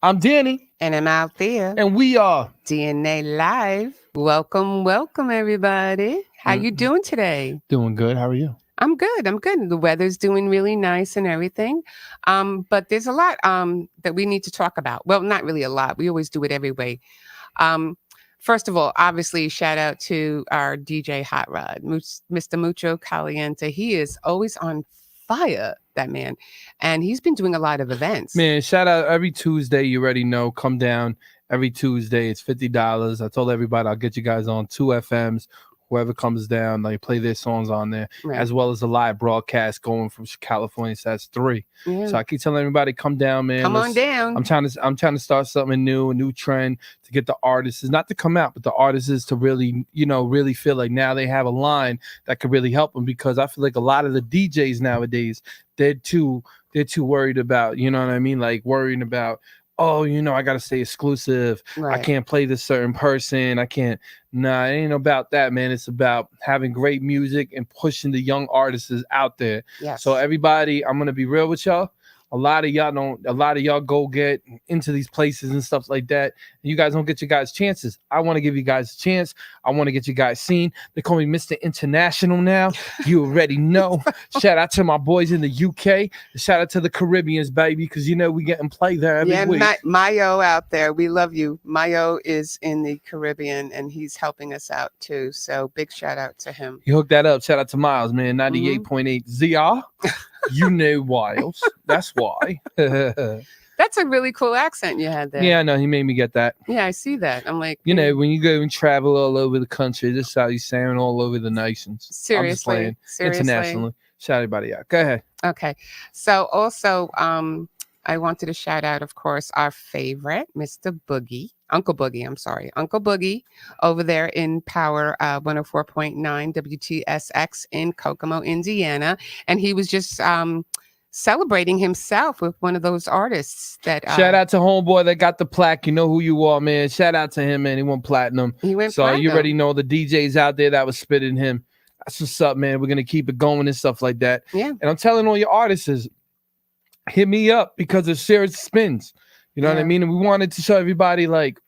I'm Danny. And I'm out there. And we are DNA Live. Welcome, everybody. How you doing today? Doing good. How are you? I'm good. The weather's doing really nice and everything. But there's a lot that we need to talk about. Well, not really a lot. We always do it every way. First of all, obviously, shout out to our DJ Hot Rod, Mr. Mucho Caliente. He is always on fire, that man. And he's been doing a lot of events. Man, shout out every Tuesday. You already know. Come down every Tuesday. It's $50. I told everybody I'll get you guys on 2 FMs. Whoever comes down, they play their songs on there, right, as well as a live broadcast going from California. So that's 3. Yeah. So I keep telling everybody, come down, man. Come on down. I'm trying to start something new, a new trend to get the artists, not to come out, but the artists to really, really feel like now they have a line that could really help them, because I feel like a lot of the DJs nowadays, they're too worried about, you know what I mean? Like worrying about, oh, I got to stay exclusive. Right. I can't play this certain person. I can't. Nah, it ain't about that, man. It's about having great music and pushing the young artists out there. Yes. So everybody, I'm going to be real with y'all. A lot of y'all go get into these places and stuff like that. And you guys don't get your guys' chances. I want to give you guys a chance. I want to get you guys seen. They call me Mr. International now. You already know. Shout out to my boys in the UK. Shout out to the Caribbeans, baby, because we get and play there every week. Mayo out there. We love you. Mayo is in the Caribbean, and he's helping us out too. So big shout out to him. You hooked that up. Shout out to Miles, man. 98.8 ZR. You know Wiles. That's why. That's a really cool accent you had there. Yeah, I know. He made me get that. Yeah, I see that. I'm like, when you go and travel all over the country, this is how you sound all over the nations. Seriously. I'm just playing internationally. Shout everybody out. Go ahead. Okay. So also, I wanted to shout out, of course, our favorite, Mr. Boogie. Uncle Boogie over there in Power 104.9 WTSX in Kokomo, Indiana. And he was just celebrating himself with one of those artists that shout out to homeboy that got the plaque. You know who you are, man. Shout out to him, man. He went platinum. So you already know the DJs out there that was spitting him. That's what's up, man. We're gonna keep it going and stuff like that. Yeah. And I'm telling all your artists, hit me up, because it's serious spins. You know what I mean? And we wanted to show everybody, like,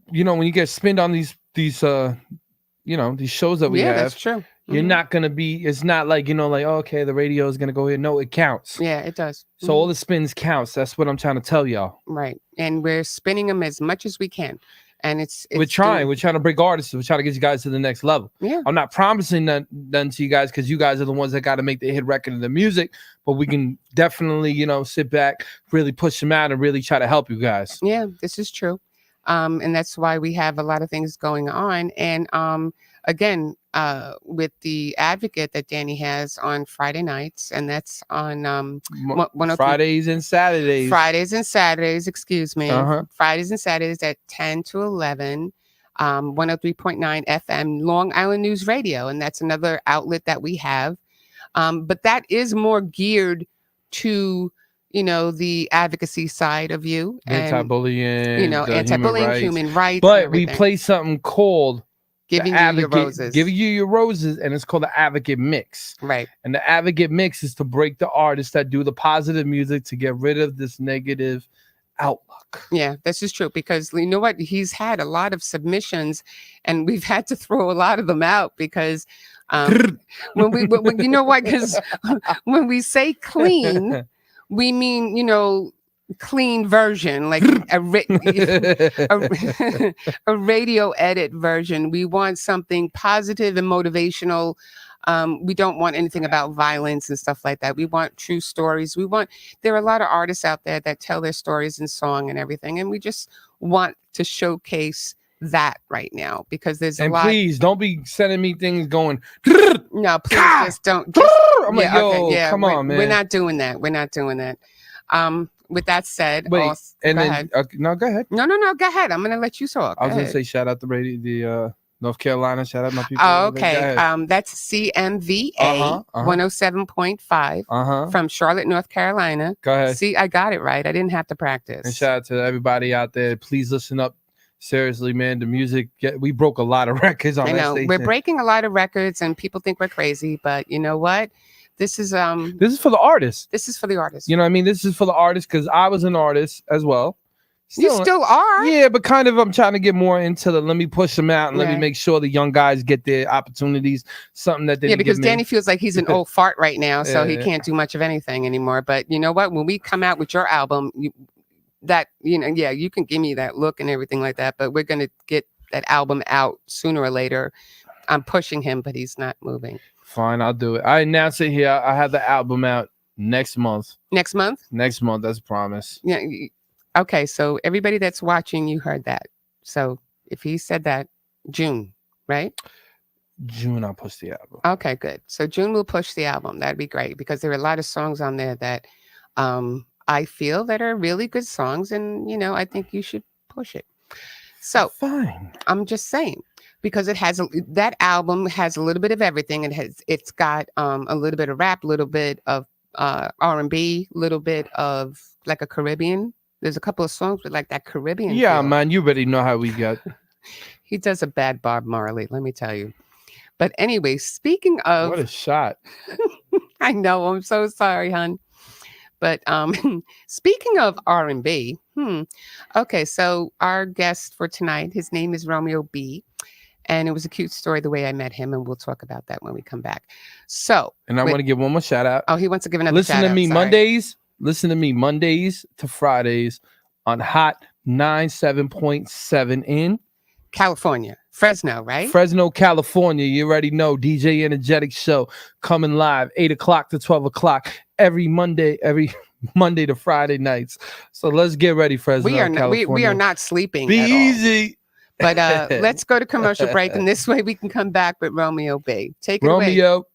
when you get spinned on these these shows that we have. That's true. You're not going to be, it's not like, like, oh, okay, the radio is going to go here. No, it counts. Yeah, it does. So all the spins counts. That's what I'm trying to tell y'all. Right. And we're spinning them as much as we can. And we're trying to break artists. We're trying to get you guys to the next level. Yeah. I'm not promising none to you guys, because you guys are the ones that got to make the hit record of the music. But we can definitely, sit back, really push them out, and really try to help you guys. Yeah, this is true. And that's why we have a lot of things going on. And again, with the Advocate that Danny has on Friday nights, and that's on Fridays and Saturdays. Excuse me. Fridays and Saturdays at 10 to 11. 103.9 FM, Long Island News Radio, and that's another outlet that we have. But that is more geared to the advocacy side of you, anti-bullying, anti-bullying, human rights. But we play something called Giving You Your Roses. Giving You Your Roses, and it's called the Advocate Mix. Right. And the Advocate Mix is to break the artists that do the positive music, to get rid of this negative outlook. Yeah, this is true, because you know what? He's had a lot of submissions, and we've had to throw a lot of them out, because when you know what? Because when we say clean, we mean, clean version, like a radio edit version. We want something positive and motivational. We don't want anything about violence and stuff like that. We want true stories. There are a lot of artists out there that tell their stories in song and everything. And we just want to showcase that right now, because there's a lot. Please don't be sending me things going. No, please just don't. I'm like, yo, come on, man. We're not doing that. With that said, go ahead. No, go ahead. No, go ahead. I'm gonna let you talk. I was gonna say shout out the radio, the North Carolina. Shout out my people. Oh, okay. That's CMVA 107.5 from Charlotte, North Carolina. Go ahead. See, I got it right. I didn't have to practice. And shout out to everybody out there. Please listen up. seriously, man, the music, we broke a lot of records on I that know station. we're breaking a lot of records, and people think we're crazy, but you know what? This is for the artists. This is for the artists. You know what I mean? This is for the artists because I was an artist as well. You still are? Yeah, but kind of I'm trying to get more into the let me push them out and let me make sure the young guys get their opportunities, something that they Yeah, because Danny feels like he's an old fart right now, so he can't do much of anything anymore. But you know what? When we come out with your album, you can give me that look and everything like that, but we're going to get that album out sooner or later. I'm pushing him, but he's not moving. Fine, I'll do it. I announce it here. I have the album out next month. Next month? Next month, that's a promise. Yeah. Okay, so everybody that's watching, you heard that. So if he said that, June, right? June, I'll push the album. Okay, good. So June will push the album. That'd be great because there are a lot of songs on there that I feel that are really good songs, and I think you should push it. So fine. I'm just saying because that album has a little bit of everything. It's got a little bit of rap, a little bit of R&B, a little bit of like a Caribbean. There's a couple of songs with like that Caribbean. Yeah, feel. man, you already know how we got. He does a bad Bob Marley, let me tell you. But anyway, speaking of, what a shot! I know. I'm so sorry, hon. But speaking of R&B, okay. So our guest for tonight, his name is Romeo B. And it was a cute story the way I met him, and we'll talk about that when we come back. So, and I want to give one more shout out. Oh, he wants to give another shout out. Listen to me Mondays to Fridays on Hot 97.7 in California, Fresno, right? Fresno, California. You already know. DJ Energetic Show coming live 8 o'clock to 12 o'clock every Monday to Friday nights. So let's get ready, Fresno. We are not sleeping. Be easy. But let's go to commercial break, and this way we can come back with Romeo B. Take it away. Romeo.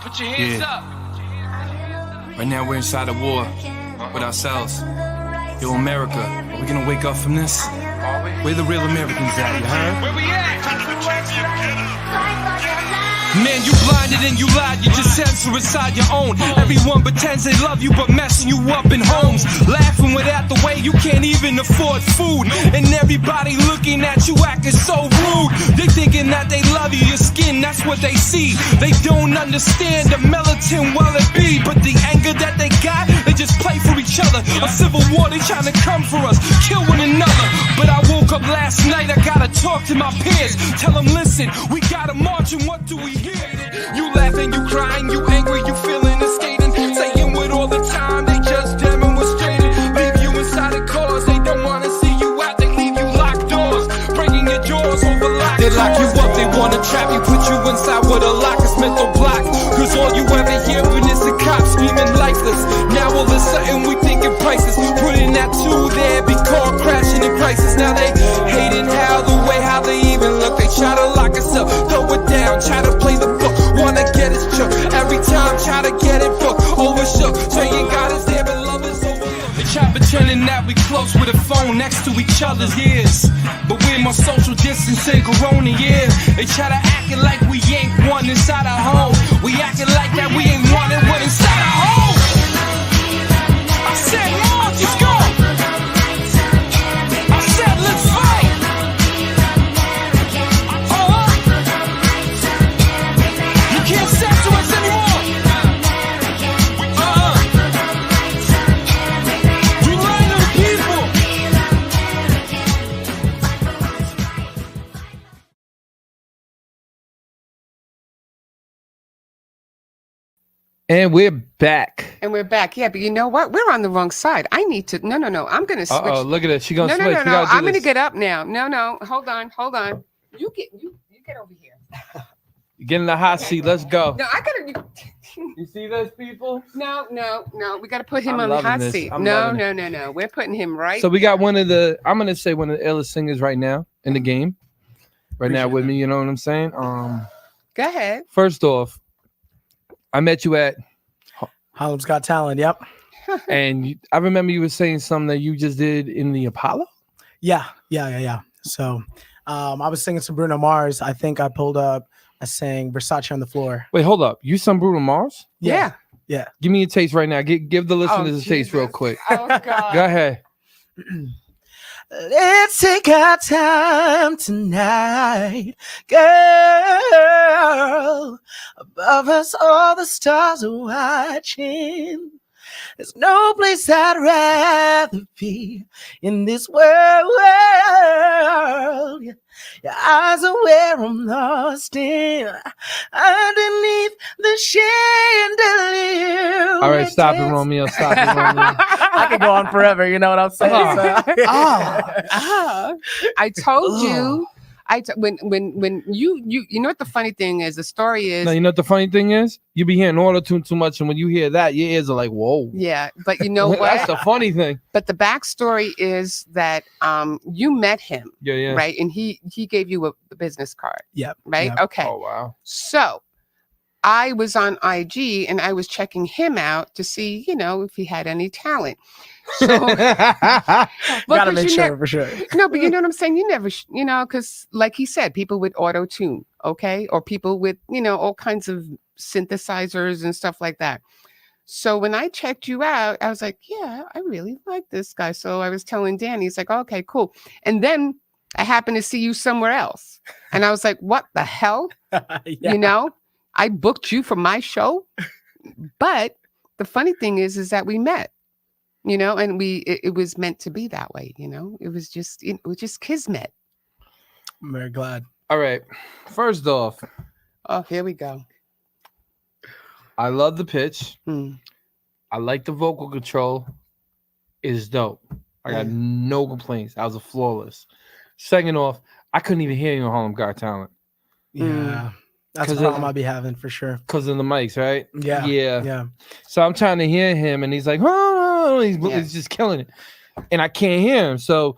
Put your hands up. Right now we're inside a war with ourselves. Yo, America, are we gonna wake up from this? Where the real Americans at, you heard? Where we at? Man, you blinded and you lied, you just censor inside your own. Everyone pretends they love you, but messing you up in homes. Laughing without the way you can't even afford food. And everybody looking at you acting so rude. They thinking that they love you, your skin, that's what they see. They don't understand the militant well it be. But the anger that they got, they just play for each other. A civil war, they trying to come for us, kill one another. But I woke up last night, I gotta talk to my peers. Tell them, listen, we gotta march and what do we hear? You laughing, you crying, you angry, you feeling and skating. Saying with all the time, they just demonstrated. Leave you inside of cars, they don't wanna see you out. They leave you locked doors, breaking your jaws over locked doors. They lock you up, they wanna trap you, put you inside with a lock, it's mental block. Cause all you ever hear when it's a cop screaming lifeless. Now all of a sudden we thinking prices. Putting that two there, be caught crashing in crisis. Now they hating how they even look. They try to lock us up, throw it down, try to play the book. Wanna get us shook, every time try to get it booked. Overshook, saying God is there but love is overlooked. They try pretending that we close with a phone next to each other's ears. But we're more social distancing corona years. They try to acting like we ain't one inside our home. We acting like that we ain't one and one inside our home. I said, March, let's go. I said, let's fight. You can't censor us anymore. We lying to the people. And we're back. Yeah, but you know what? We're on the wrong side. I need to. No. I'm gonna switch. Oh, look at it. She gonna switch. No. I'm gonna get up now. No. Hold on. You get over here. Get in the hot seat. Let's go. No, I gotta. You see those people? No. We gotta put him on the hot seat. No. We're putting him right. So we got I'm gonna say one of the illest singers right now in the game. Right now with me. You know what I'm saying? Go ahead. First off, I met you at, Harlem's Got Talent. Yep. and I remember you were saying something that you just did in the Apollo. Yeah. So, I was singing some Bruno Mars. I think I pulled up. I sang Versace on the Floor. Wait, hold up. You some Bruno Mars? Yeah. Give me a taste right now. Give the listeners a taste real Jesus. quick. Oh God. Go ahead. Let's take our time tonight, girl. Above us, all the stars are watching. There's no place I'd rather be in this world. Your eyes are where I'm lost in, underneath the chandelier. All right, stop it, Romeo. Stop it, Romeo. I could go on forever. You know what I'm saying? I told you. When you know what the funny thing is? The story is. No, you know what the funny thing is? You be hearing auto-tune too much, and when you hear that, your ears are like, whoa. Yeah, but you know what? That's the funny thing. But the backstory is that you met him, Yeah. right? And he gave you a business card. Yep. Right? Yep. Okay. Oh, wow. So I was on IG and I was checking him out to see, if he had any talent. So Gotta because make you sure for sure. No, but you know what I'm saying? You never, because like he said, people with auto tune, okay? Or people with, all kinds of synthesizers and stuff like that. So when I checked you out, I was like, yeah, I really like this guy. So I was telling Danny, he's like, okay, cool. And then I happened to see you somewhere else. And I was like, what the hell? Yeah. I booked you for my show. But the funny thing is that we met. And it was meant to be that way, it was just kismet. I'm very glad. All right. First off, Oh, here we go. I love the pitch. Hmm. I like the vocal control. It's dope. I got no complaints. I was flawless. Second off, I couldn't even hear you on Harlem Got Talent Yeah. That's a 'Cause problem I'll be having for sure. because of the mics, right? Yeah. Yeah. So I'm trying to hear him, and he's like, oh, he's Yeah. just killing it. And I can't hear him. So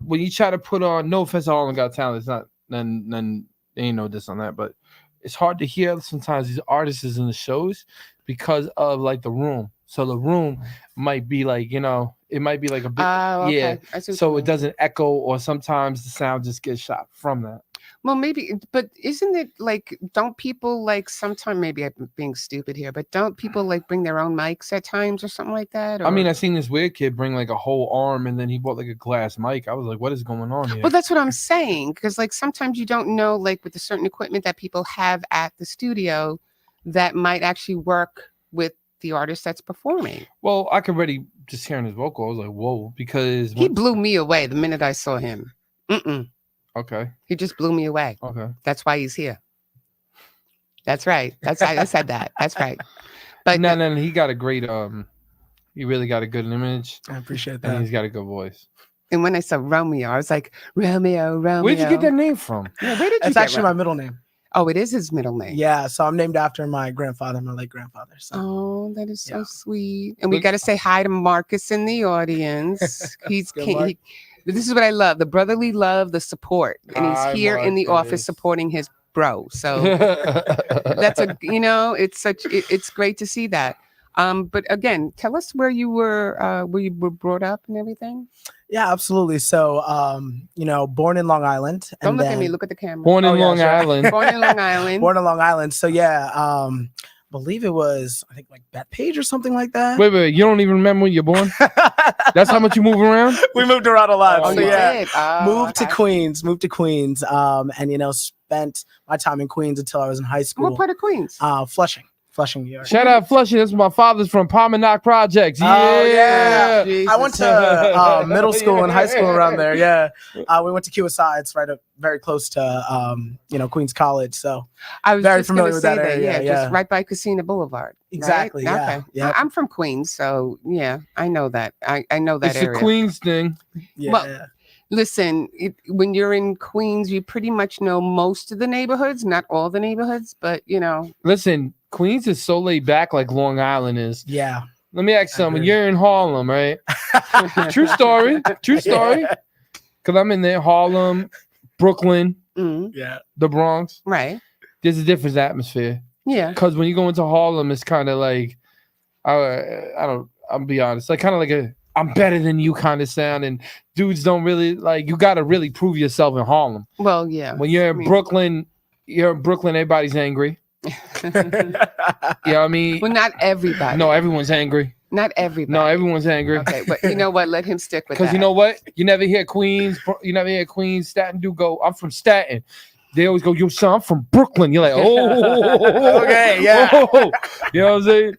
when you try to put on, no offense to Harlem Got Talent, it's not, none, ain't no this on that, but it's hard to hear sometimes these artists in the shows because of like the room. So the room might be like, it might be like a bit, Okay. yeah. I see what So you it mean. doesn't echo, or sometimes the sound just gets shot from that. Well, maybe, but isn't it like, don't people like sometimes, maybe I'm being stupid here, but don't people like bring their own mics at times or something like that? Or... I mean, I seen this weird kid bring like a whole arm, and then he bought like a glass mic. I was like, what is going on here? Well, that's what I'm saying. Because like sometimes you don't know, like with the certain equipment that people have at the studio that might actually work with the artist that's performing. Well, I could already just hearing his vocal. I was like, whoa, because He blew me away the minute I saw him. okay. He just blew me away. Okay. That's why he's here. That's right. I said that. That's right. But No, he got a great he really got a good image, I appreciate and that. he's got a good voice. and when I saw Romeo, I was like, Romeo. Where'd you get that name from? Yeah, where did you It's get actually my middle name. Oh, it is his middle name. Yeah. So I'm named after my grandfather, my late grandfather. So Oh, that is so Yeah. sweet. And we Look- got to say hi to Marcus in the audience. Good, Mark. This is what I love, the brotherly love, the support. And he's Hi, here in the office Marcus. supporting his bro. So that's it's great to see that. But again, tell us where you were brought up and everything. yeah, absolutely. So born in Long Island. Don't and look at then- me, look at the camera. Born in Oh, yeah, Long sure. Island. Born in Long Island. Born in Long Island. So yeah, believe it was, I think, like Bethpage or something like that. Wait, you don't even remember when you're born? That's how much you move around? We moved around a lot. Oh, so you yeah. did? Oh, Moved to okay. Queens, and spent my time in Queens until I was in high school. What part of Queens? Flushing, New York. Shout out Flushing. That's where my father's from, Palmanac Projects. Oh, yeah. Jesus. I went to middle school and high school around there. Yeah, we went to QSI. It's very close to Queens College. So I was very just gonna familiar with say that area, Yeah, yeah. just right by Casino Boulevard. right? Exactly, yeah, Okay. yep. I'm from Queens, so yeah, I know that. I know that It's area. a Queens thing. yeah, Well, Listen, when you're in Queens, you pretty much know most of the neighborhoods, not all the neighborhoods, but Listen, Queens is so laid back like Long Island is. yeah. Let me ask something. agree. You're in Harlem, right? True story. True story. Because I'm in there, Harlem, Brooklyn, Mhm, Yeah. the Bronx. right. there's a different atmosphere. Yeah. Because when you go into Harlem, it's kind of like, I'll be honest, like kind of like a I'm better than you kind of sound, and dudes don't really like. You got to really prove yourself in Harlem. Well, yeah. When you're in Brooklyn, everybody's angry. You know what I mean? Well, not everybody. No, everyone's angry. Not everybody. No, everyone's angry. Okay, but you know what? Let him stick with that. Because you know what? You never hear Queens, Staten do go, I'm from Staten. They always go, yo, son, I'm from Brooklyn. You're like, oh, okay, yeah. Oh. You know what I'm saying?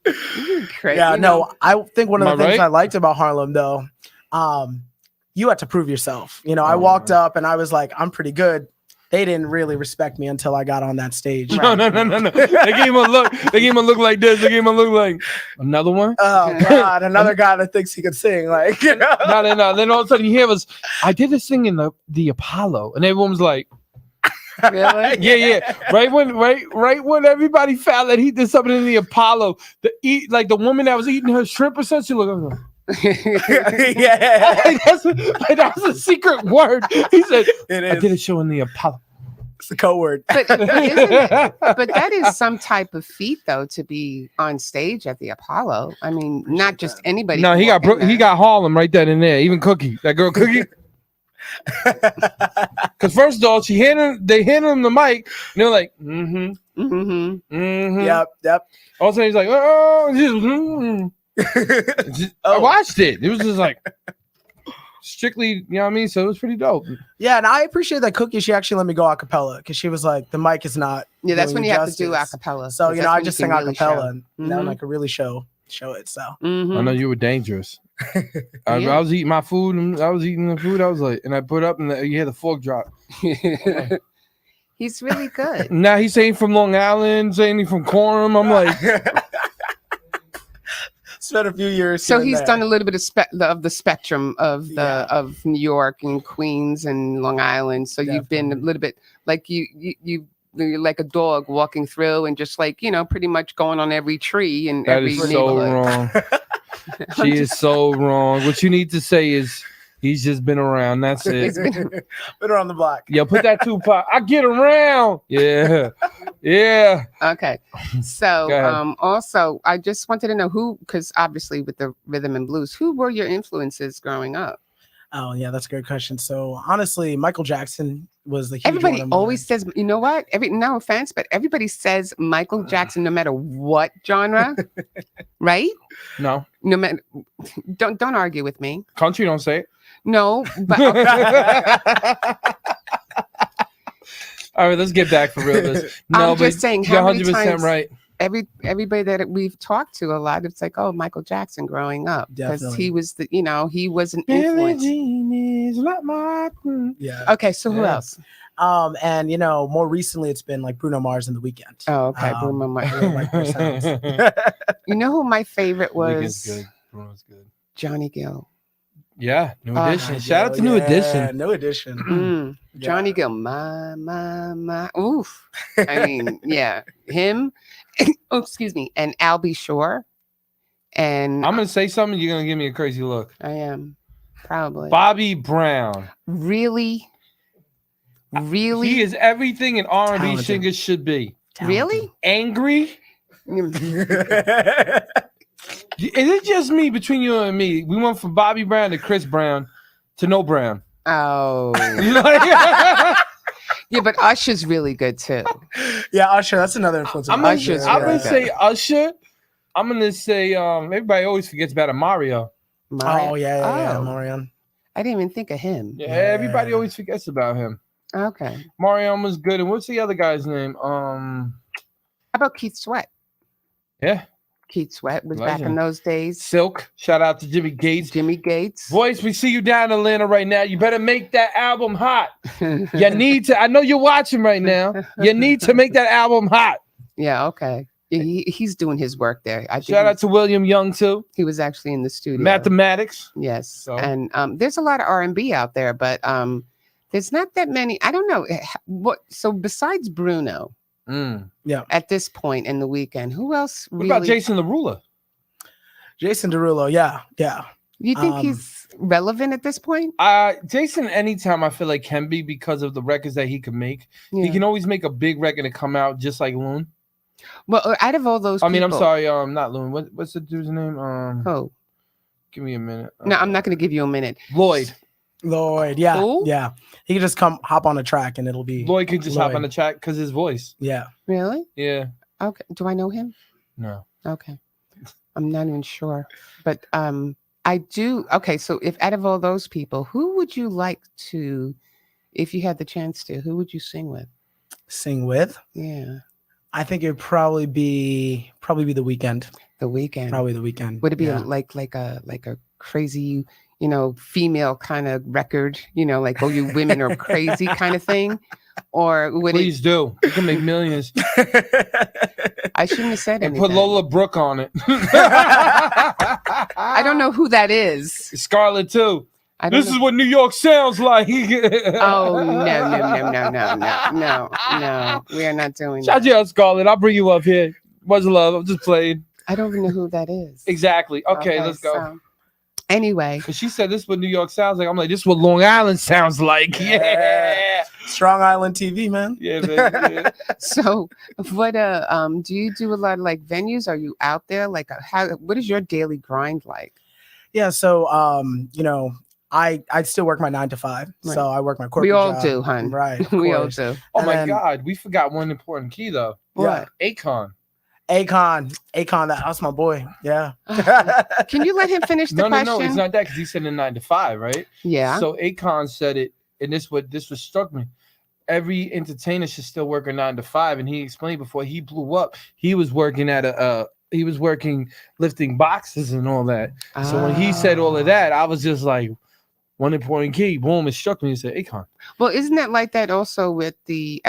You're crazy. Yeah, no, I think one of the things right? I liked about Harlem, though, you had to prove yourself. You know, I walked up and I was like, I'm pretty good. They didn't really respect me until I got on that stage. No. They gave him a look. They gave him a look like this. They gave him a look like another one. Oh God, another guy that thinks he could sing. Like, you know? No. Then all of a sudden you hear us. I did this thing in the Apollo, and everyone was like, Really? yeah. Right when everybody found that he did something in the Apollo, the woman that was eating her shrimp or something, she looked at him. Yeah, That's a secret word. He said, it I is. did a show in the Apollo. It's a code word. But that is some type of feat, though, to be on stage at the Apollo. I mean, not just anybody. No, can he walk in there. got Harlem right then and there. Even Cookie, that girl Cookie. Because first of all, they handed him the mic, and they're like, Yep. All of a sudden he's like, oh, I watched it. It was just like strictly, you know what I mean? So it was pretty dope. Yeah, and I appreciate that Cookie. She actually let me go a cappella because she was like, the mic is not. Yeah, that's doing when you have justice. to do a cappella. So you know, I just sang a really cappella, show. and then I could really show it. So I know you were dangerous. I Yeah. was eating my food, and I was eating the food. I was like, and I put up, and you hear the fork drop. He's really good. Now he's saying from Long Island, saying he's from Quorum. I'm like, spent a few years. So here and he's there. done a little bit of the spectrum of of New York and Queens and Long Island. So you've been a little bit like you're like a dog walking through and just like, you know, pretty much going on every tree and that every is so neighborhood. wrong. She is so wrong. What you need to say is he's just been around. That's it. Been around the block. Yo, put that Tupac. I get around. Yeah. Okay. So Go ahead. also I just wanted to know who, because obviously with the rhythm and blues, who were your influences growing up? Oh yeah, that's a great question. So honestly, Michael Jackson was the huge Everybody one of mine. always says, you know what? No offense, but everybody says Michael Jackson, no matter what genre, right? No. No matter. Don't argue with me. Country don't say it. No, but All right, let's get back for real. I'm just saying, you're how many 100% times right. everybody that we've talked to a lot, it's like, oh, Michael Jackson growing up, because Definitely. he was he was an Billie influence. Jean is like Martin. Yeah. Okay, so who Yeah. else? And you know, more recently it's been like Bruno Mars and The Weeknd. Oh, okay. Bruno I Mars. really like their sounds. You know who my favorite Weeknd's was? good. Bruno's good. Johnny Gill. Yeah, New Edition. Yeah, Shout out to New Edition. New Edition. Yeah. Johnny Gill, my, oof. I mean, yeah, him. Oh, excuse me, and Albie Shore, and I'm gonna say something. You're gonna give me a crazy look. I am probably Bobby Brown. really. He is everything an R&B Talented. singer should be. Really? Angry. Is it just me between you and me? We went from Bobby Brown to Chris Brown to no Brown. Oh, yeah, but Usher's really good too. Yeah, Usher. That's another influence. I'm of gonna, Usher. Usher's I'm really gonna say Usher. I'm gonna say everybody always forgets about Mario. Oh yeah, Oh. Marion. I didn't even think of him. Yeah, Yeah. everybody always forgets about him. Okay. Mario was good. And what's the other guy's name? How about Keith Sweat? Yeah, Keith Sweat was back in Legend. those days. Silk. Shout out to Jimmy Gates. Jimmy Gates. Voice, we see you down in Atlanta right now. You better make that album hot. You need to. I know you're watching right now. You need to make that album hot. Yeah. Okay. He's doing his work there. I think Shout out to William Young too. he was actually in the studio. Mathematics. Yes. So? And there's a lot of R&B out there, but there's not that many. I don't know what. So besides Bruno, at this point in the weekend, who else? What Really? about Jason Derulo? Jason Derulo. Yeah. You think he's relevant at this point? Jason, anytime I feel like can be because of the records that he can make. Yeah. He can always make a big record and come out just like Loon. Well, out of all those I mean, I'm people- sorry, not Loon. What's the dude's name? Oh, Give me a minute. no, I'm not going to give you a minute. Lloyd. Lloyd, yeah, Who? yeah. He can just hop on a track and it'll be Lloyd could just hop Lloyd. on the track because his voice. Yeah. Really? Yeah. Okay. Do I know him? No. Okay. I'm not even sure. But I do. Okay. So if out of all those people, who would you like to, if you had the chance to, who would you sing with? Sing with? Yeah. I think it'd probably be The Weeknd. The Weeknd. Probably The Weeknd. Would it be yeah. like a crazy, female kind of record, like, oh, you women are crazy kind of thing? Or would Please do. You can make millions. I shouldn't have said And anything. put Lola Brooke on it. I don't know who that is. Scarlett too. I don't This know. is what New York sounds like. Oh, no. We are not doing Shout that. out, Scarlett. I'll bring you up here. Much love. I'm just playing. I don't even know who that is. Exactly. Okay, let's go. so, anyway, Because she said this is what New York sounds like. I'm like, this is what Long Island sounds like. Yeah. Strong Island TV, man. Yeah, man. Yeah. so what do you do a lot of like venues? Are you out there? Like what is your daily grind like? Yeah, so I still work my 9 to 5. Right. So I work my corporate We all job. do, hun. Right. of We all course. do. Oh And my then- God. We forgot one important key though. What? Akon. Akon, that's my boy. Yeah. Can you let him finish the No, question? it's not that because he said in 9 to 5, right? Yeah. So Akon said it, and this what struck me. Every entertainer should still work a 9 to 5, and he explained before he blew up, he was working at lifting boxes and all that. So when he said all of that, I was just like, one important key, boom, it struck me and said Akon. Well, isn't that like that also with the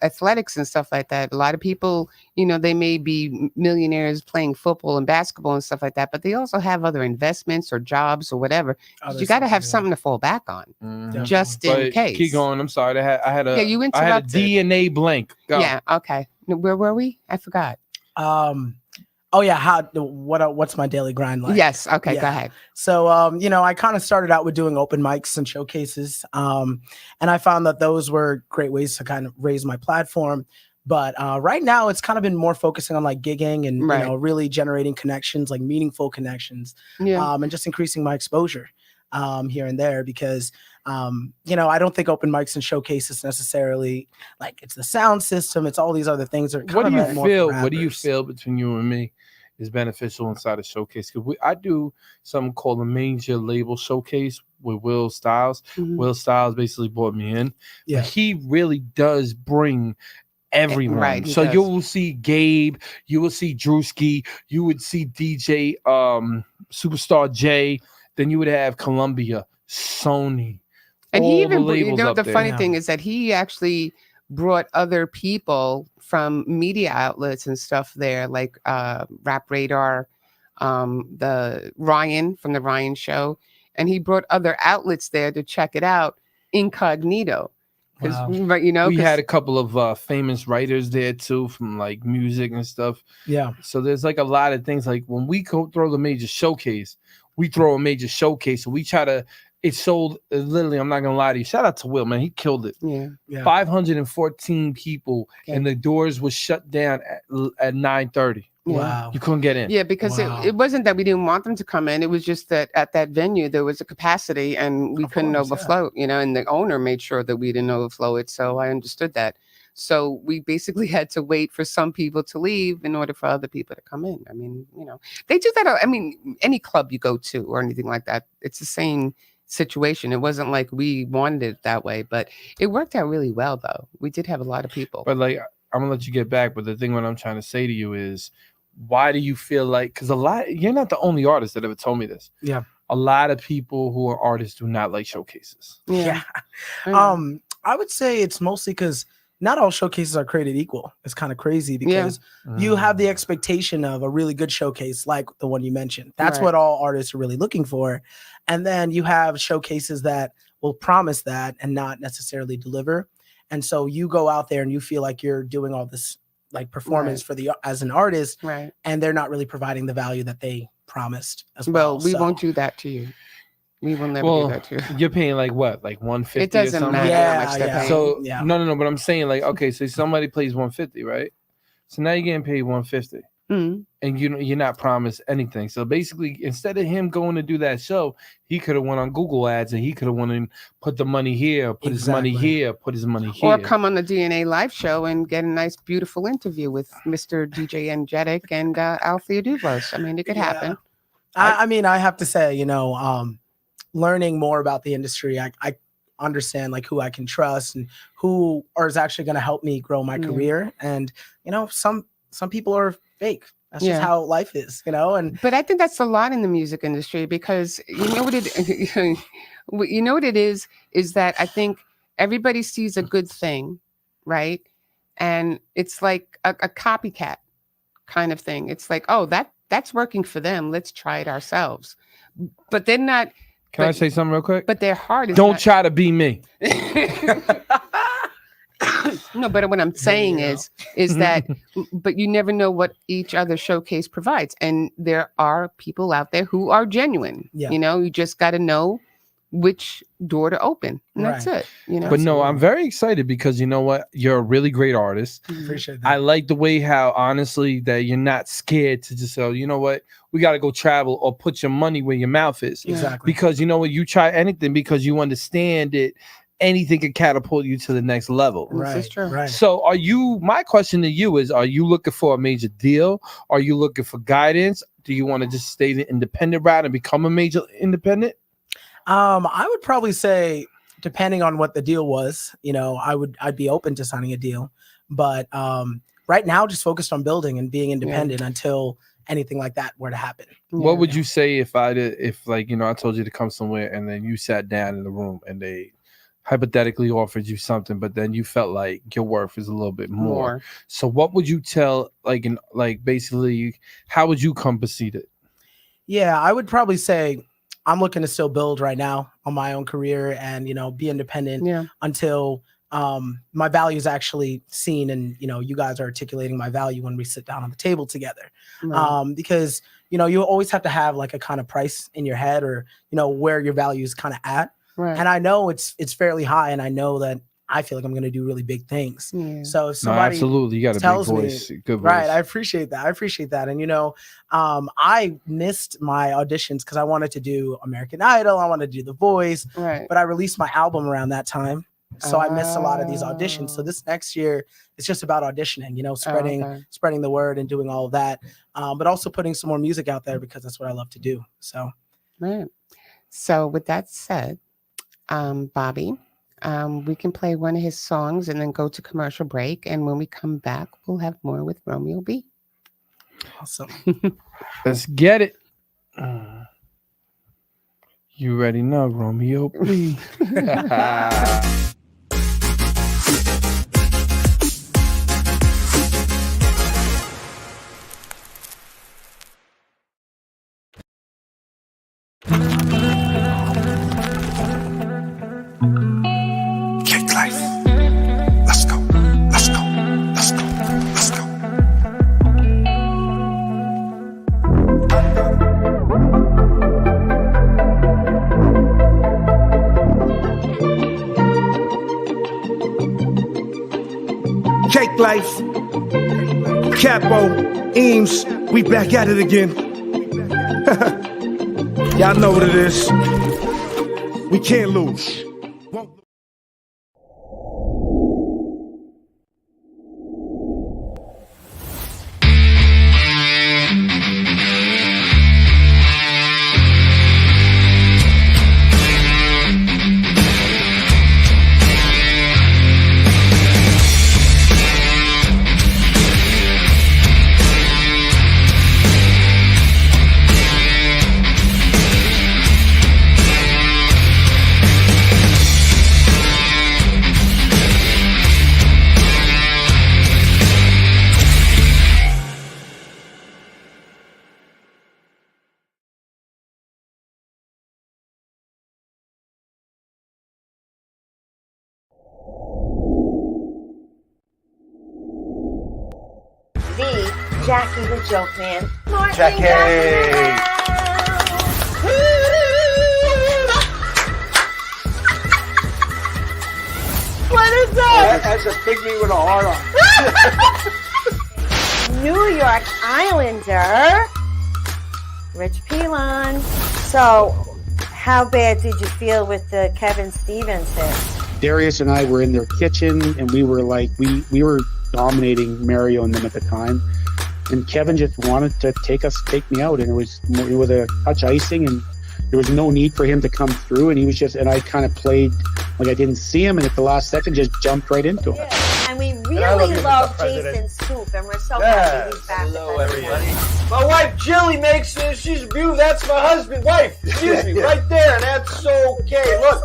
athletics and stuff like that? A lot of people, they may be millionaires playing football and basketball and stuff like that, but they also have other investments or jobs or whatever. You got to have something to fall back on, Mhm. just in But case. keep going. I'm sorry. I had a you I had a interrupted. DNA blank. Go. Yeah. Okay. Where were we? I forgot. Oh yeah, what's my daily grind like? Yes. Okay. Yeah. Go ahead. So I kind of started out with doing open mics and showcases. And I found that those were great ways to kind of raise my platform. But right now it's kind of been more focusing on like gigging and Right. really generating connections, like meaningful connections, Yeah. and just increasing my exposure here and there because I don't think open mics and showcases necessarily like it's the sound system, it's all these other things that are What do kind you of more for feel? What do you rappers. feel between you and me is beneficial inside a showcase? Because I do something called a major label showcase with Will Styles. Mhm. Will Styles basically brought me in. Yeah. But he really does bring everyone. Right, he So does. you will see Gabe, you will see Drewski, you would see DJ Superstar J, then you would have Columbia, Sony. And all he the even, labels up the there. funny Yeah. thing is that he actually brought other people from media outlets and stuff there, like Rap Radar, the Ryan from the Ryan Show, and he brought other outlets there to check it out incognito. Because Wow. We had a couple of famous writers there too, from like music and stuff. Yeah. So there's like a lot of things. Like when we throw the major showcase, we throw a major showcase. So we try to. It sold literally. I'm not gonna lie to you. Shout out to Will, man. He killed it. Yeah. 514 people, and the doors was shut down at 9:30. Yeah. Wow. You couldn't get in. Yeah, because Wow. it wasn't that we didn't want them to come in. It was just that at that venue there was a capacity and we Of couldn't course, yeah. overflow, and the owner made sure that we didn't overflow it. So I understood that. So we basically had to wait for some people to leave in order for other people to come in. I mean, they do that. I mean, any club you go to or anything like that, it's the same situation. It wasn't like we wanted it that way, but it worked out really well though. We did have a lot of people. But like, I'm gonna let you get back. But the thing what I'm trying to say to you is, why do you feel like? Because you're not the only artist that ever told me this. Yeah. A lot of people who are artists do not like showcases. Yeah. I would say it's mostly because not all showcases are created equal. It's kind of crazy because you have the expectation of a really good showcase like the one you mentioned. That's Right. what all artists are really looking for. And then you have showcases that will promise that and not necessarily deliver. And so you go out there and you feel like you're doing all this like performance for as an artist, Right. and they're not really providing the value that they promised as Well, well. we So, won't do that to you. We will never do Well, that to you. you're paying like what, like 150? It doesn't or something? matter Yeah, how much they're yeah. paying. So Yeah. no, but I'm saying like, okay, so somebody plays 150, right? So now you're getting paid 150, Mhm. and you're not promised anything. So basically, instead of him going to do that show, he could have went on Google Ads and he could have went and put the money here, put his money Exactly. here, put his money here. Or come on the DNA live show and get a nice, beautiful interview with Mr. DJ Energetic and Althea Duvos. I mean, it could happen. I mean, I have to say, learning more about the industry, I understand like who I can trust and who is actually going to help me grow my career. And some people are fake. That's just how life is, And But I think that's a lot in the music industry because you know what it is that I think everybody sees a good thing, right? And it's like a copycat kind of thing. It's like, oh, that's working for them. Let's try it ourselves. But they're not. Can I say something real quick? But their heart is. Don't try to be me. No, but what I'm saying is that, but you never know what each other showcase provides, and there are people out there who are genuine. Yeah. You just got to know which door to open, and that's it. But no, I'm very excited because you know what? You're a really great artist. Appreciate that. I like the way how honestly that you're not scared to just say, you know what, we got to go travel or put your money where your mouth is. Exactly. Because you know what, you try anything because you understand it. Anything can catapult you to the next level. Right. This is true. Right. So my question to you is, are you looking for a major deal? Are you looking for guidance? Do you want to just stay the independent route and become a major independent? I would probably say, depending on what the deal was, I'd be open to signing a deal. But right now, just focused on building and being independent until anything like that were to happen. What would you say if I told you to come somewhere and then you sat down in the room and they hypothetically offered you something, but then you felt like your worth is a little bit more. So what would you tell, basically, how would you come proceed it? Yeah, I would probably say I'm looking to still build right now on my own career and, be independent until my value is actually seen and, you guys are articulating my value when we sit down on the table together. Right. Because, you always have to have like a kind of price in your head or, where your value is kind of at. Right. And I know it's fairly high, and I know that I feel like I'm going to do really big things. Yeah. So if somebody absolutely, you got a big voice, good voice. Right, I appreciate that. And I missed my auditions because I wanted to do American Idol, I wanted to do The Voice, but I released my album around that time, so I missed a lot of these auditions. So this next year, it's just about auditioning, spreading the word and doing all of that, but also putting some more music out there because that's what I love to do. So, right. So with that said, Bobby, we can play one of his songs and then go to commercial break. And when we come back, we'll have more with Romeo B. Awesome. Let's get it. You already know, Romeo B. Cake Life, Capo, Eames, we back at it again. Y'all know what it is. We can't lose. Jackie the Joke Man. Jackie. That's a pygmy with a heart on. New York Islander, Rich Pilon. So, how bad did you feel with the Kevin Stevens hit? Darius and I were in their kitchen, and we were like, we were dominating Mario and them at the time. And Kevin just wanted to take me out, and it was with a touch icing, and there was no need for him to come through. And he was just, and I kind of played like I didn't see him, and at the last second, just jumped right into it. And we really love Jason Scoop, and we're so happy he's back. Hello, everybody. My wife Jilly makes this. She's beautiful. That's my husband. Wife, excuse me, right there. And that's okay. Look.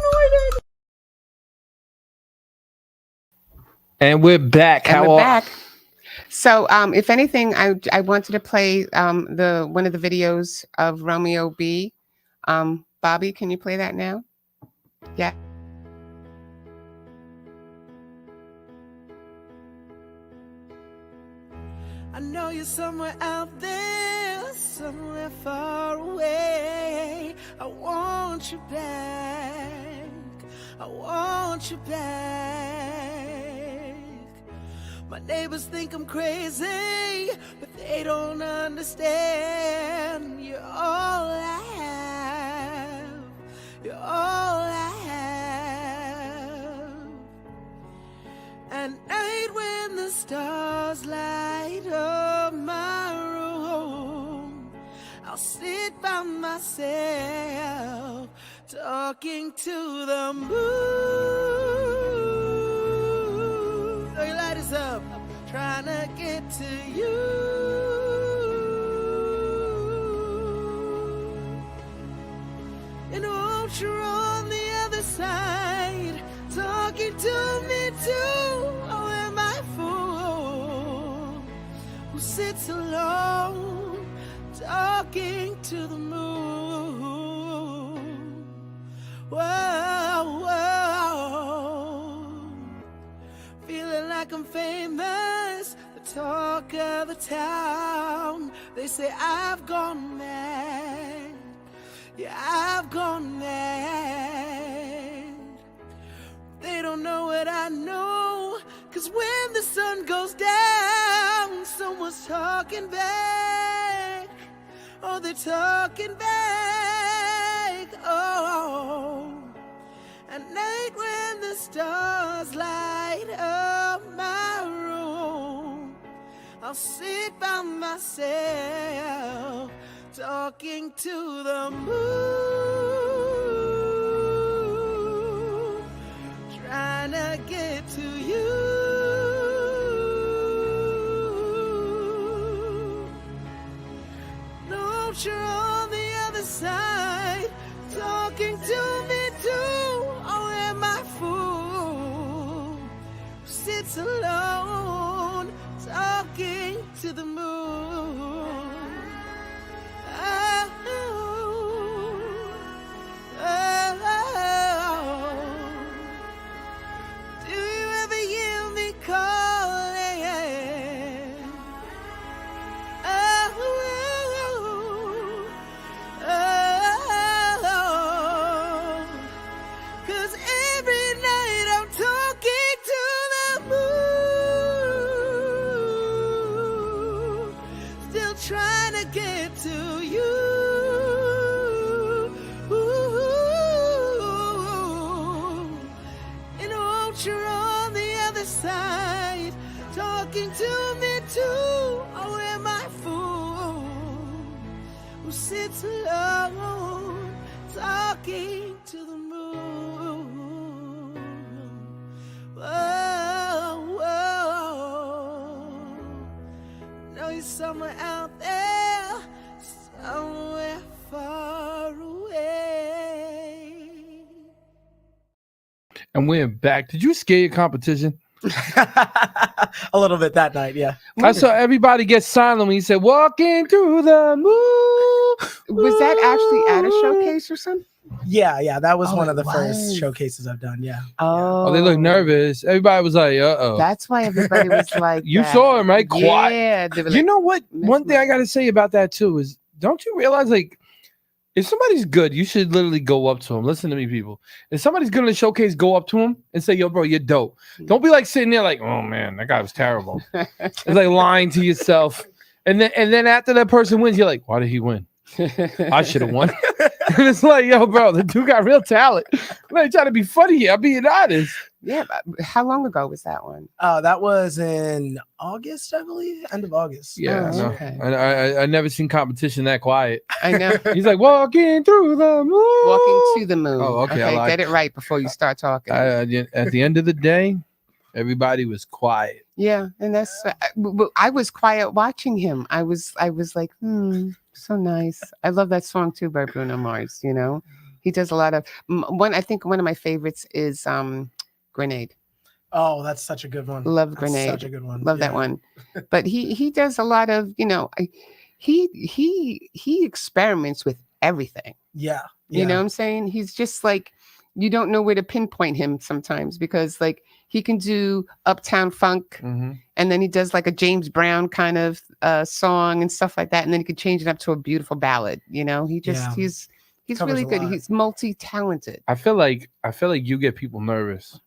And we're back. And we're back. So, if anything, I wanted to play one of the videos of Romeo B. Bobby, can you play that now? Yeah. I know you're somewhere out there, somewhere far away. I want you back. I want you back. My neighbors think I'm crazy, but they don't understand. You're all I have. You're all I have. At night when the stars light up my room, I'll sit by myself talking to the moon. So your light is up, trying to get to you. And won't you on the other side, talking to me too? Oh, am I a fool who sits alone, talking to the moon? Whoa, whoa, feeling like I'm famous, the talk of the town. They say I've gone mad. Yeah, I've gone mad. They don't know what I know, 'cause when the sun goes down, someone's talking back. Oh, they're talking back. Oh, at night when the stars light up my room, I'll sit by myself talking to the moon, trying to get to you. Don't you're on the other side, talking to me too. Oh, am I a fool who sits alone, talking to the moon? Do you ever hear me calling? Oh, 'cause every night I'm talking to the moon, still trying to get to you. And won't you're on the other side, talking to me too. Oh, am I a fool who sits alone, talking to the moon? Whoa, whoa. Know you're somewhere out there, somewhere far away. And we're back. Did you scare your competition? A little bit that night, yeah. I saw everybody get silent when he said, "Walking through the moon." Was that actually at a showcase or something? Yeah, that was Oh, one of the it first was. showcases I've done, yeah. Oh, Oh, they look nervous. Everybody was like, "Uh-oh." That's why everybody was like, You that. saw him, right? Quiet. Yeah. They were You like, know what? One thing I got to say about that too is, don't you realize, like, If somebody's good, you should literally go up to him. Listen to me, people. If somebody's good in the showcase, go up to him and say, "Yo, bro, you're dope." Don't be like sitting there like, "Oh man, that guy was terrible." It's like lying to yourself. And then after that person wins, you're like, "Why did he win? I should have won." And it's like, "Yo, bro, the dude got real talent." I'm not trying to be funny here. I'm being honest. Yeah. How long ago was that one? That was in August, I believe, end of August. Yeah, Oh, no. okay. I never seen competition that quiet. I know. He's like walking through the moon. Walking to the moon. Oh, okay, I like Get it right before you start talking. At the end of the day, everybody was quiet. Yeah, and that's I was quiet watching him. I was like, so nice. I love that song too by Bruno Mars. You know, he does a lot of one. I think one of my favorites is Grenade. Oh, that's such a good one. Love That's Grenade. Such a good one. Love that one. But he does a lot of, you know, he experiments with everything. Yeah. You know what I'm saying? He's just like, you don't know where to pinpoint him sometimes because like he can do Uptown Funk and then he does like a James Brown kind of song and stuff like that. And then he can change it up to a beautiful ballad. You know, he's Covers really a good. lot. He's multi-talented. I feel like you get people nervous.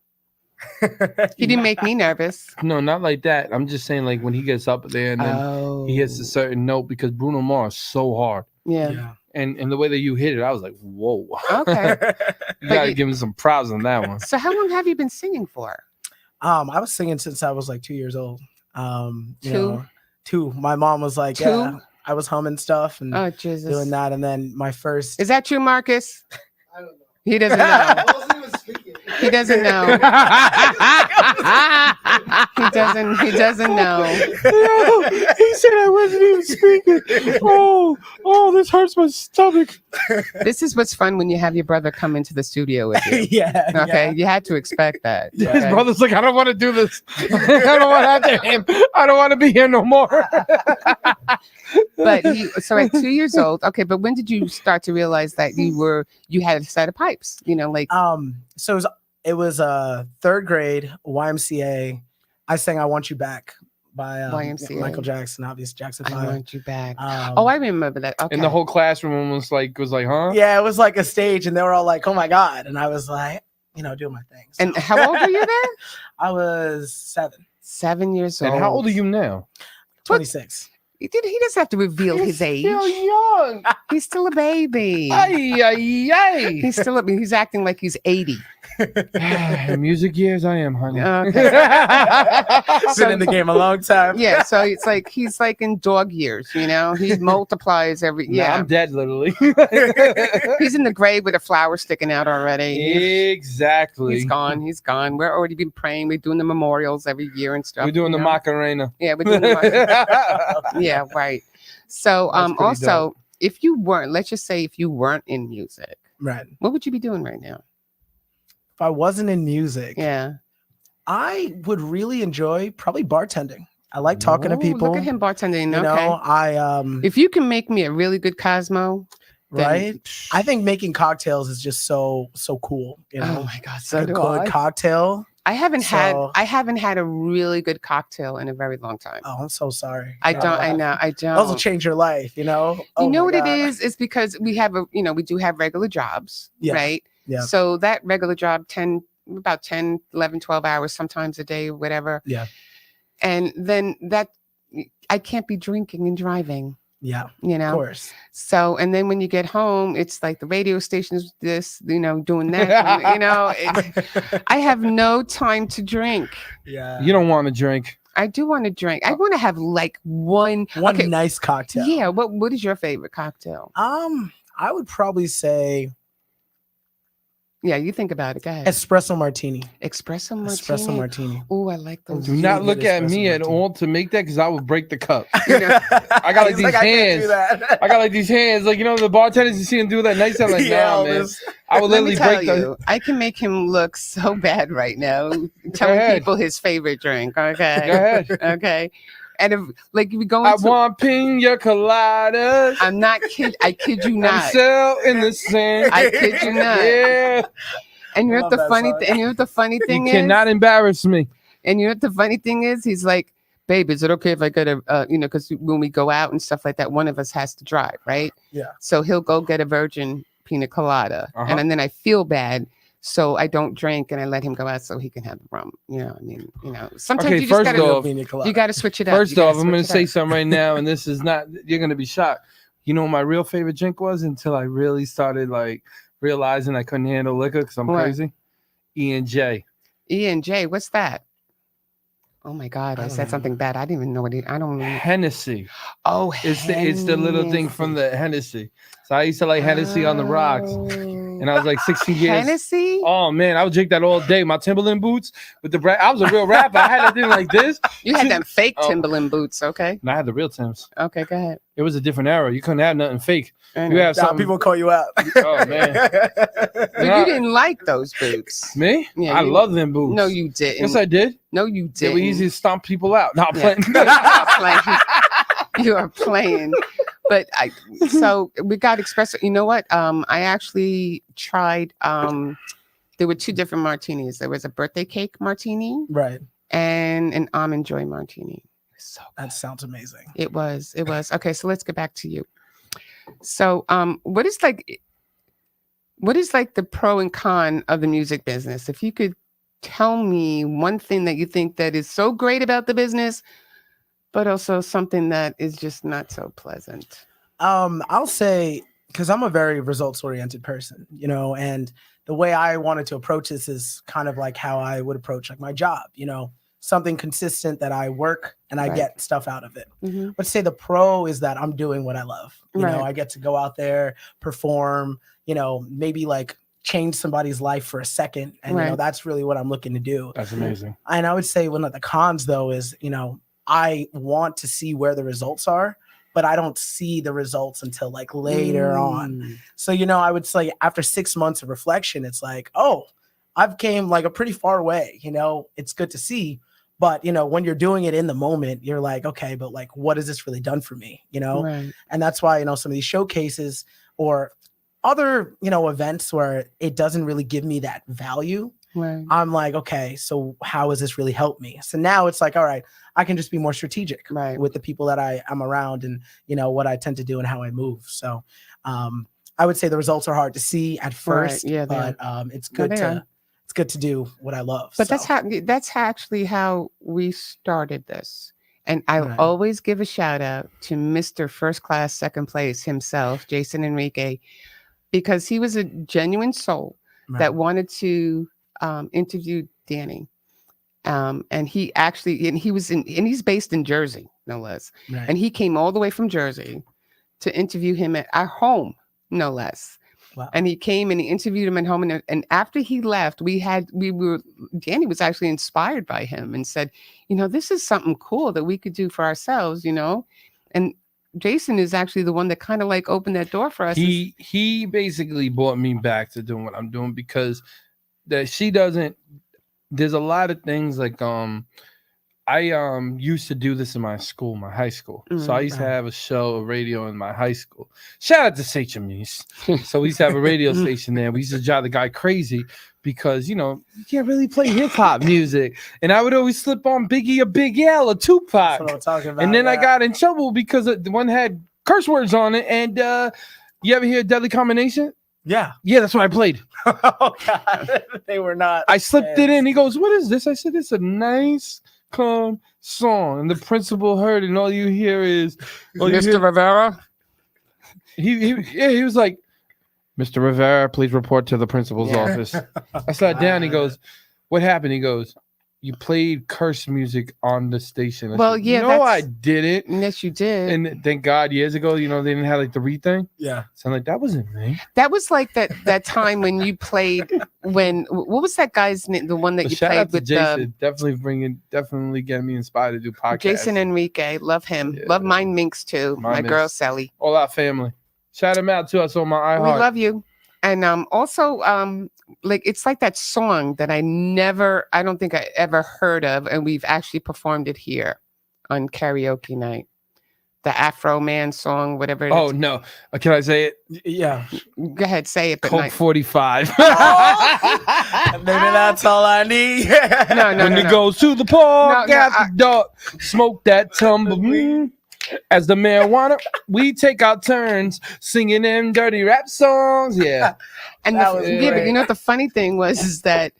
He didn't make me nervous. No, not like that. I'm just saying like when he gets up there and then he hits a certain note because Bruno Mars is so hard. Yeah. And the way that you hit it, I was like, whoa. Okay. You gotta give him some props on that one. So how long have you been singing for? I was singing since I was like 2 years old. You 2? know, 2. My mom was like, 2? yeah, I was humming stuff and Oh Jesus. doing that. And then my first. Is that true, Marcus? I don't know. He doesn't know. I wasn't even speaking. He doesn't know. He doesn't know. He said I wasn't even speaking. Oh, this hurts my stomach. This is what's fun when you have your brother come into the studio with you. Yeah. Okay, you had to expect that. His Okay? brother's like, I don't want to do this. I don't want to have him. I don't want to be here no more. But so at 2 years old, okay, but when did you start to realize that you had a set of pipes? You know, like So it was third grade YMCA. I sang "I Want You Back" by YMCA. Michael Jackson, obviously Jackson I 5. want you back. Um, Oh, I remember that. Okay. And the whole classroom was like, huh? Yeah, it was like a stage, and they were all like, "Oh my god!" And I was like, doing my thing. So And how old were you then? I was 7, 7 years old. And how old are you now? 26. He doesn't have to reveal his age. Still young. He's still a baby. Ay. He's acting like he's 80. Music years, I am, honey. Okay. Been in the game a long time. Yeah, so it's like he's like in dog years, you know. He multiplies every Nah, I'm dead, literally. He's in the grave with a flower sticking out already. Exactly. He's gone. We're already been praying. We're doing the memorials every year and stuff. We're doing you the know? Macarena. Yeah, we're doing the yeah, right. So That's pretty also dope. if you weren't in music, Right. what would you be doing right now? If I wasn't in music, Yeah. I would really enjoy probably bartending. I like talking to Ooh, people. Look at him bartending. You Okay. know, I If you can make me a really good Cosmo, then- right. I think making cocktails is just so cool. You know, Oh my God, Like so a do good I. cocktail. I haven't So- had a really good cocktail in a very long time. Oh, I'm so sorry. I know. Those will change your life. You know. You know my what it God. is? It's because we do have regular jobs, Yeah. right? Yeah. So that regular job, about 10, 11, 12 hours, sometimes a day, whatever. Yeah. And then I can't be drinking and driving, Yeah. you Of know? course. So, and then when you get home, it's like the radio station's this, doing that, I have no time to drink. Yeah. You don't want to drink. I do want to drink. I want to have like one One nice cocktail. Yeah. What is your favorite cocktail? I would probably say Yeah, you think about it. Go ahead. espresso martini. Espresso martini. Espresso martini. Oh, I like those. Do Really not good look at espresso me at martini. all to make that because I would break the cup. I got like these I can't hands. do that. I got like these hands, like the bartenders you see them do that nice time. Like, Yeah, nah, man. Elvis. I would Let me literally tell break you, I can make him look so bad right now, telling ahead. people his favorite drink. Okay. Go ahead. Okay. And if we go I into, want pina coladas. I'm not kidding. I kid you I'm not. still in the sand. I kid you not. Yeah. And you know Love what the that funny song. thing? And you know what the funny You thing is? cannot embarrass me. And you know what the funny thing is? He's like, babe, is it okay if I get a, because when we go out and stuff like that, one of us has to drive, right? Yeah. So he'll go get a virgin pina colada, and then I feel bad. So I don't drink and I let him go out so he can have the rum. Sometimes Okay, you just first gotta, off- you got to switch it up. First You gotta off, I'm going switch to it say up. something right now, and this is not, you're going to be shocked. You know what my real favorite drink was until I really started like realizing I couldn't handle liquor because I'm What? crazy? E&J. E&J, what's that? Oh my God, I don't said know. something bad. I didn't even know what I don't know. Hennessy. Oh, It's the little thing from the Hennessy. So I used to like Hennessy on the rocks. And I was like 16 years. Hennessy? Oh man, I would drink that all day. My Timberland boots with the I was a real rapper. I had that thing like this. You had them fake Oh. Timberland boots, okay? And I had the real Timbs. Okay, go ahead. It was a different era. You couldn't have nothing fake. I You know. have Nah, something. people call you out. Oh man. But Nah. you didn't like those boots. Me? Yeah, I you- love them boots. No, you didn't. Yes, I did. No, you They didn't. were easy to stomp people out. No, I'm Yeah. playing. You are playing. You are playing. But so we got espresso. You know what? I actually tried. There were two different martinis. There was a birthday cake martini Right. and an almond joy martini. So That sounds amazing. it was. Okay. So let's get back to you. So, what is like the pro and con of the music business? If you could tell me one thing that you think that is so great about the business, but also something that is just not so pleasant. I'll say, because I'm a very results oriented person, and the way I wanted to approach this is kind of like how I would approach like my job, something consistent that I work and I Right. get stuff out of it. Mm-hmm. Let's say the pro is that I'm doing what I love. Right. I get to go out there, perform, maybe like change somebody's life for a second. And, Right. that's really what I'm looking to do. That's amazing. And I would say one of the cons though is, I want to see where the results are, but I don't see the results until like later on. So, I would say after 6 months of reflection, it's like, oh, I've came like a pretty far way, it's good to see. But, when you're doing it in the moment, you're like, okay, but like, what has this really done for me? Right. And that's why, some of these showcases or other, events where it doesn't really give me that value. Right. I'm like, okay, so how has this really helped me? So now it's like, all right, I can just be more strategic Right. with the people that I'm around and, what I tend to do and how I move. So I would say the results are hard to see at first, Yeah, they but it's good they to are. it's good to do what I love. But So, that's actually how we started this. And I Right. always give a shout out to Mr. First Class Second Place himself, Jason Enrique, because he was a genuine soul right. that wanted to interview Danny. And he was and he's based in Jersey, no less. Right. And he came all the way from Jersey to interview him at our home, no less. Wow. And he came and he interviewed him at home. And after he left, Danny was actually inspired by him and said, this is something cool that we could do for ourselves, And Jason is actually the one that kind of like opened that door for us. He basically brought me back to doing what I'm doing because there's a lot of things like I used to do this in my high school. So I used to have a show, a radio in my high school. Shout out to St. James. So we used to have a radio station there. We used to drive the guy crazy because you can't really play hip hop music. And I would always slip on Biggie or Big L or Tupac. That's what I'm talking about. And then I yeah. got in trouble because the one had curse words on it. And you ever hear Deadly Combination? Yeah. Yeah, that's what I played. Oh God, they were not. I slipped it in. He goes, "What is this?" I said, "It's a nice, calm song." And the principal heard it, and all you hear is Mr. Rivera. He was like, "Mr. Rivera, please report to the principal's office." I sat down. He goes, "What happened?" He goes, "You played curse music on the station." I Well, said, yeah, no, that's- I didn't. Yes, you did. And thank God, years ago, they didn't have like the read thing. Yeah. So I'm like, that wasn't me. That was like that time when you played what was that guy's name? The one that But you shout played out to with Jason, definitely getting me inspired to do podcasts. Jason Enrique. Love him. Yeah. Love Mine Minx too. Mine My girl Minx. Sally. All our family. Shout him out to us on my iHeart. We love you. And also like it's like that song that I don't think I ever heard of, and we've actually performed it here on karaoke night. the Afro Man song, whatever. Oh no, can I say it? Yeah. Go ahead, say it. But Coke not, 45. Maybe that's all I need. no, When it no. goes to the park No, at the door, smoke that tumble. As the marijuana, we take our turns singing them dirty rap songs. Yeah. And That was but great. you know what the funny thing was is that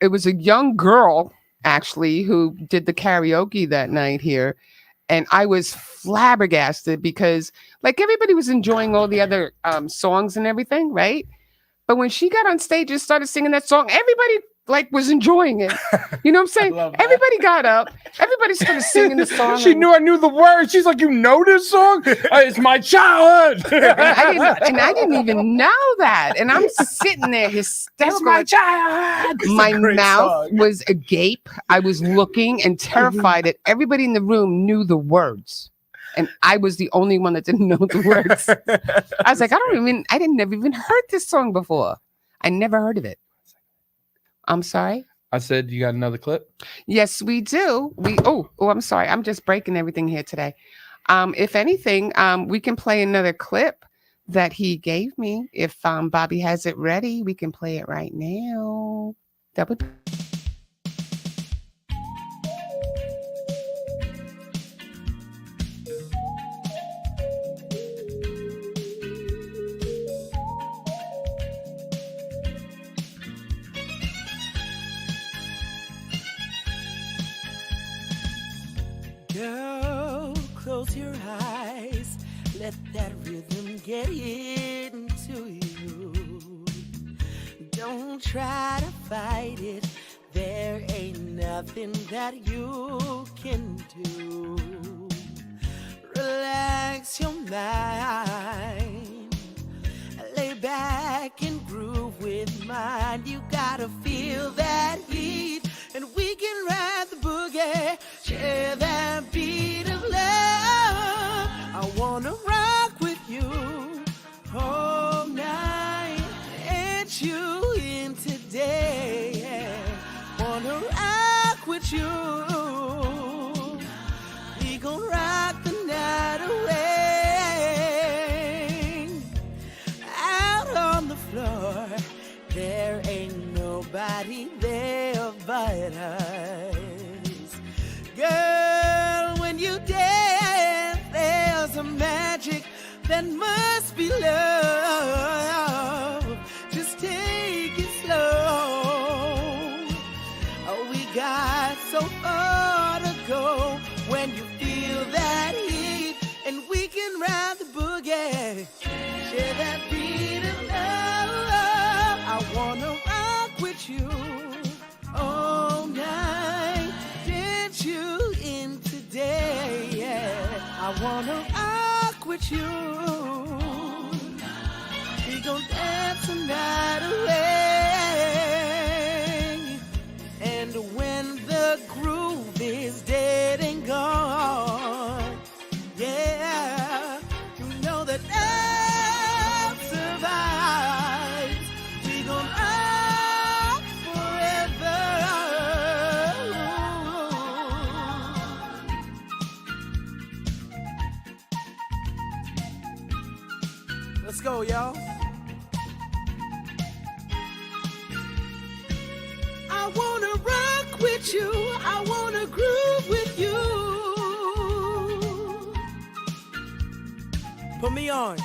it was a young girl actually who did the karaoke that night here, and I was flabbergasted because like everybody was enjoying all the other songs and everything, right? But when she got on stage and started singing that song, everybody like was enjoying it. You know what I'm saying? love that. Everybody got up, everybody started singing the song. She knew I knew the words. She's like, you know this song? It's my childhood. and I didn't even know that. And I'm sitting there hysterical. It's my childhood. My great mouth song. was agape. I was looking and terrified that everybody in the room knew the words. And I was the only one that didn't know the words. I was like, I never even heard this song before. I never heard of it. I'm sorry. I said, you got another clip? Yes, we do. I'm sorry. I'm just breaking everything here today. If anything, we can play another clip that he gave me. If Bobby has it ready, we can play it right now. That would. Girl, close your eyes. Let that rhythm get into you. Don't try to fight it. There ain't nothing that you can do. Relax your mind. Lay back and groove with mine. You gotta feel that heat, and we can ride the boogie. Share that beat of love. I wanna rock with you all night. Dance you in today. Wanna rock with you. We gon' rock the night away. Out on the floor, there ain't nobody there but us. Girl, when you dance, there's a magic that must be love. Just take it slow. Oh, we got so far to go. When you feel that heat, and we can ride the boogie. Share that beat of love. I wanna rock with you all night. Dance you in today. Yeah. I wanna rock with you. We gon' dance the night away. And when the groove is dead and gone, yeah, you know that love survives. We gon' rock forever. Let's go, y'all. I wanna rock with you. I wanna groove with you. Put me on.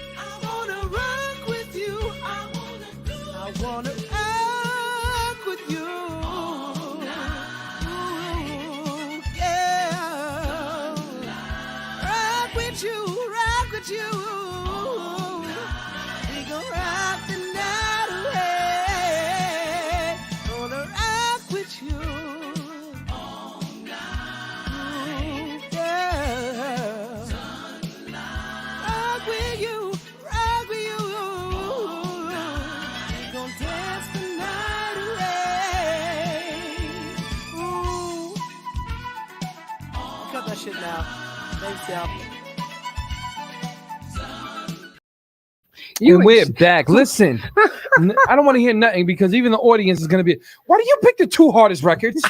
I wanna rock with you. I wanna rock with you. Yeah. Rock with you. Rock with you. We gon' rock the night away. Gonna rock with you. Yeah. Rock with you. Rock with you. We gon' dance the night away. Ooh. Cut that shit now. Thanks, y'all. And we're back. Listen, I don't want to hear nothing because even the audience is going to be, why do you pick the two hardest records?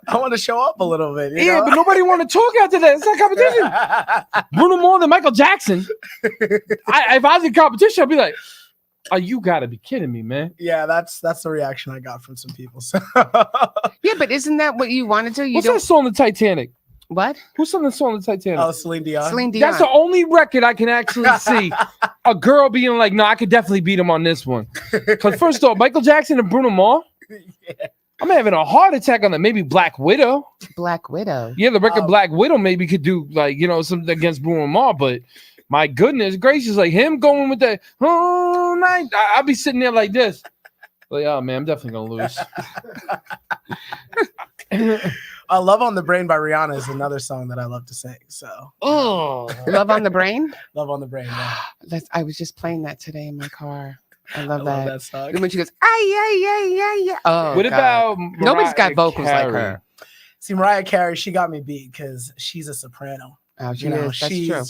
I want to show up a little bit. You Yeah, know? but nobody want to talk after that. It's not competition. Bruno Mars and Michael Jackson. If I was in competition, I'd be like, oh, you got to be kidding me, man. Yeah, that's the reaction I got from some people. So. Yeah, but isn't that what you want to do? You What's don't. that song, The Titanic? What? Who sung the song, The Titanic? Oh, Celine Dion. Celine Dion. That's the only record I can actually see a girl being like, no, I could definitely beat him on this one. Because first off, Michael Jackson and Bruno Mars, I'm having a heart attack on that. Maybe Black Widow. Black Widow. Yeah, the record Black Widow maybe could do like, something against Bruno Mars, but my goodness gracious, like him going with that all night, I'll be sitting there like this. Like, oh man, I'm definitely gonna lose. Love on the Brain by Rihanna is another song that I love to sing. So Love on the Brain? Love on the Brain, yeah. I was just playing that today in my car. I love I love that. that song. When she goes, yeah. Oh, What God. about Nobody's got Mariah vocals like Carey? her. See, Mariah Carey, she got me beat because she's a soprano. Oh, she You know, is. That's true.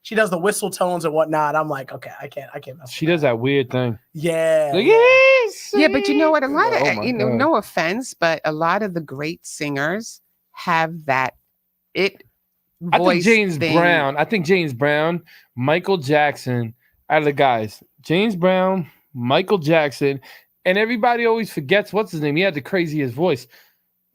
she does the whistle tones and whatnot. I'm like, okay, I can't mess She with does that weird thing. Yeah. Like, yes. Yeah, but you know what? A lot of, Oh my God. no offense, but a lot of the great singers have that I think voice James thing. Brown, Michael Jackson out of the guys. James Brown, Michael Jackson, and everybody always forgets what's his name. He had the craziest voice.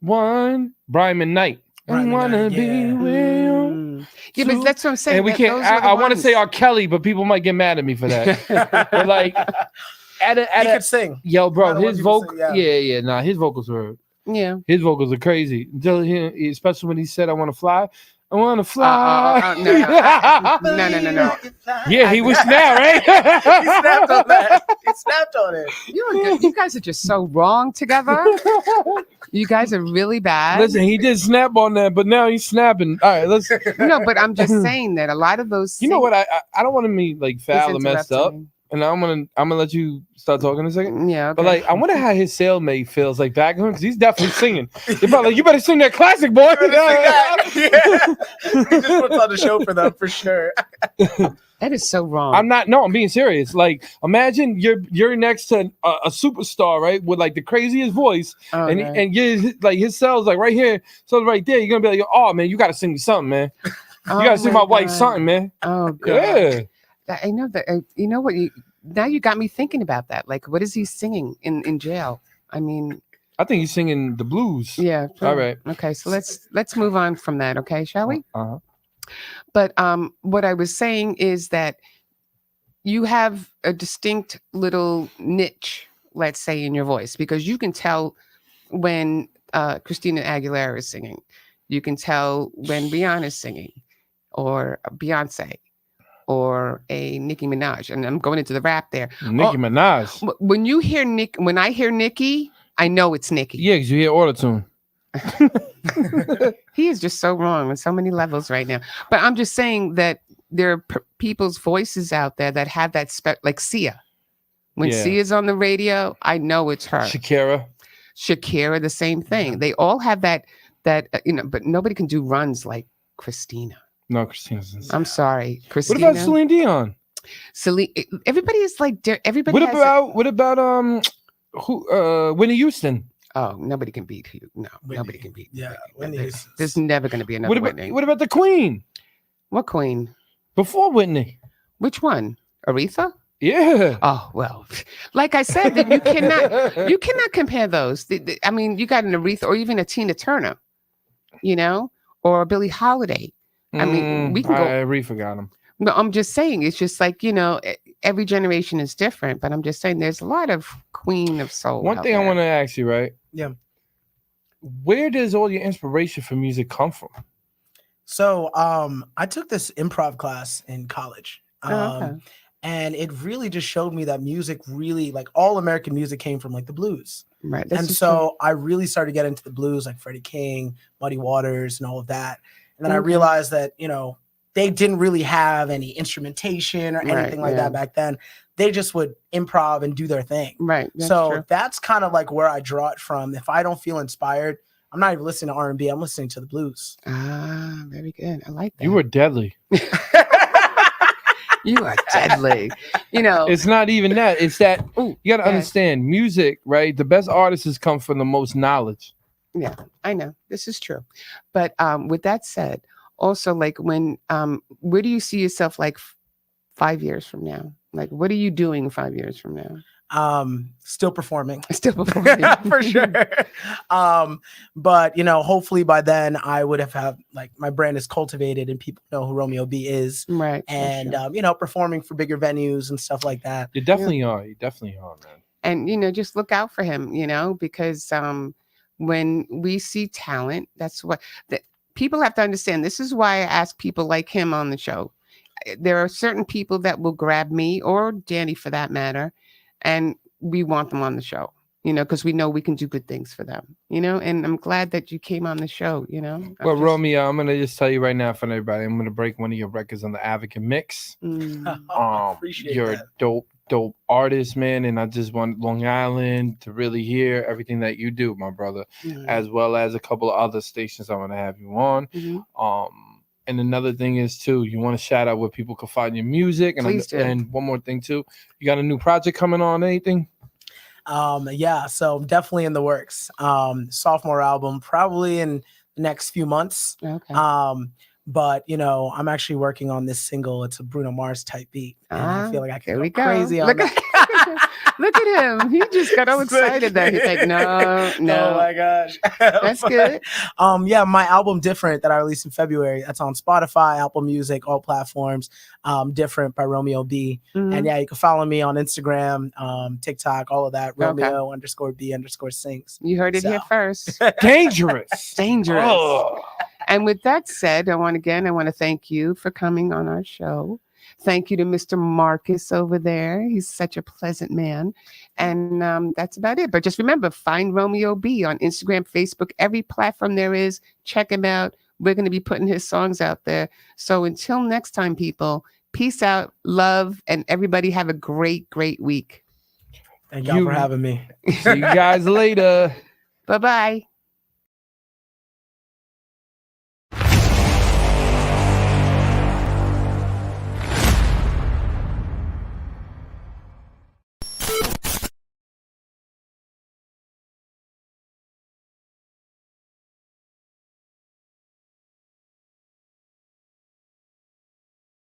Brian McKnight. I Brian wanna McKnight, be yeah. real. Yeah, but that's what I'm saying. And we that can't. those are the I want to say ones. R. Kelly, but people might get mad at me for that. But like, He could sing. yo, I bro, don't want his people to vocal, say, yeah, nah, his vocals were. Yeah. His vocals are crazy. Until especially when he said, "I want to fly." I want to fly. No. Yeah, he was now, right? He snapped on that. He snapped on it. You guys are just so wrong together. You guys are really bad. Listen, he did snap on that, but now he's snapping. All right, let's. No, but I'm just saying that a lot of those. You know what? I don't want to be like He's foul or messed up, interrupting. and I'm gonna let you start talking in a second. Yeah, But okay. like, I wonder how his cellmate feels like back home because he's definitely singing. They're probably like, you better sing that classic, boy. He just puts on the show for them for sure. that is so wrong. I'm being serious. Like, imagine you're next to a superstar, right, with like the craziest voice, Oh, and man. and you like his cell's like right here, so right there, you're gonna be like, oh man, you gotta sing me something, man. You gotta sing my wife God. something, man. Oh God. Yeah. I know that. You know what? Now you got me thinking about that. Like, what is he singing in jail? I mean, I think he's singing the blues. yeah. All right. Okay, so let's move on from that. Okay, shall we? Uh-huh. But what I was saying is that you have a distinct little niche, let's say, in your voice, because you can tell when Christina Aguilera is singing. You can tell when Rihanna is singing, or Beyonce, or a Nicki Minaj. And I'm going into the rap there. Nicki Minaj. When you hear when I hear Nicki, I know it's Nicki. Yeah, because you hear autotune. He is just so wrong on so many levels right now. But I'm just saying that there are people's voices out there that have that like Sia. When Yeah. Sia's on the radio, I know it's her. Shakira, the same thing. They all have that but nobody can do runs like Christina. No, Christina's insane. I'm sorry, Christina. What about Celine Dion? Everybody is like everybody. What about Whitney Houston? Oh, nobody can beat you. No, Whitney. nobody can beat. Yeah, Whitney. Whitney. There's never going to be another Whitney. What about the Queen? What Queen? Before Whitney. Which one? Aretha? Yeah. Oh well, like I said, that you cannot compare those. I mean, you got an Aretha or even a Tina Turner, or a Billie Holiday. I mean, we can go. Aretha got him. No, I'm just saying, it's just like, every generation is different, but I'm just saying there's a lot of Queen of Soul. One thing I want to ask you, right? Yeah. Where does all your inspiration for music come from? So I took this improv class in college. Okay. And it really just showed me that music really, like all American music came from like the blues. Right. And so I really started getting into the blues, like Freddie King, Muddy Waters, and all of that. And then I realized that, they didn't really have any instrumentation or anything like that back then. They just would improv and do their thing. Right. That's kind of like where I draw it from. If I don't feel inspired, I'm not even listening to R&B. I'm listening to the blues. Ah, very good. I like that. You were deadly. You are deadly. You know. It's not even that. It's that Ooh, you got to go ahead. understand music, right? The best artists come from the most knowledge. Yeah, I know this is true, but with that said, also like when where do you see yourself like 5 years from now? Like, what are you doing 5 years from now? Still performing. Still performing For sure. But hopefully by then I would have like my brand is cultivated and people know who Romeo B is. Right. And sure. Performing for bigger venues and stuff like that. You definitely are. You definitely are, man. And just look out for him, because when we see talent, that's what people have to understand. This is why I ask people like him on the show. There are certain people that will grab me or Danny for that matter, and we want them on the show, because we know we can do good things for them, and I'm glad that you came on the show, Well, Romeo, I'm going to just tell you right now for everybody, I'm going to break one of your records on the Advocate Mix. Appreciate You're that. a dope artist, man, and I just want Long Island to really hear everything that you do, my brother, as well as a couple of other stations I'm going to have you on. And another thing is too, you want to shout out where people can find your music, and one more thing too, you got a new project coming on? Anything? Yeah, so definitely in the works. Sophomore album probably in the next few months. Okay. But I'm actually working on this single. It's a Bruno Mars type beat, and I feel like I can go crazy on that. Look at him. He just got all excited that he's like, no. Oh my gosh. That's good. Yeah, my album Different that I released in February, that's on Spotify, Apple Music, all platforms. Different by Romeo B. And yeah, you can follow me on Instagram, TikTok, all of that. Romeo _B_sings. You heard it here first. Dangerous. Dangerous. Oh. And with that said, I want to thank you for coming on our show. Thank you to Mr. Marcus over there. He's such a pleasant man. And that's about it. But just remember, find Romeo B on Instagram, Facebook, every platform there is. Check him out. We're going to be putting his songs out there. So until next time, people, peace out, love, and everybody have a great, great week. Thank y'all for having me. See you guys later. Bye-bye.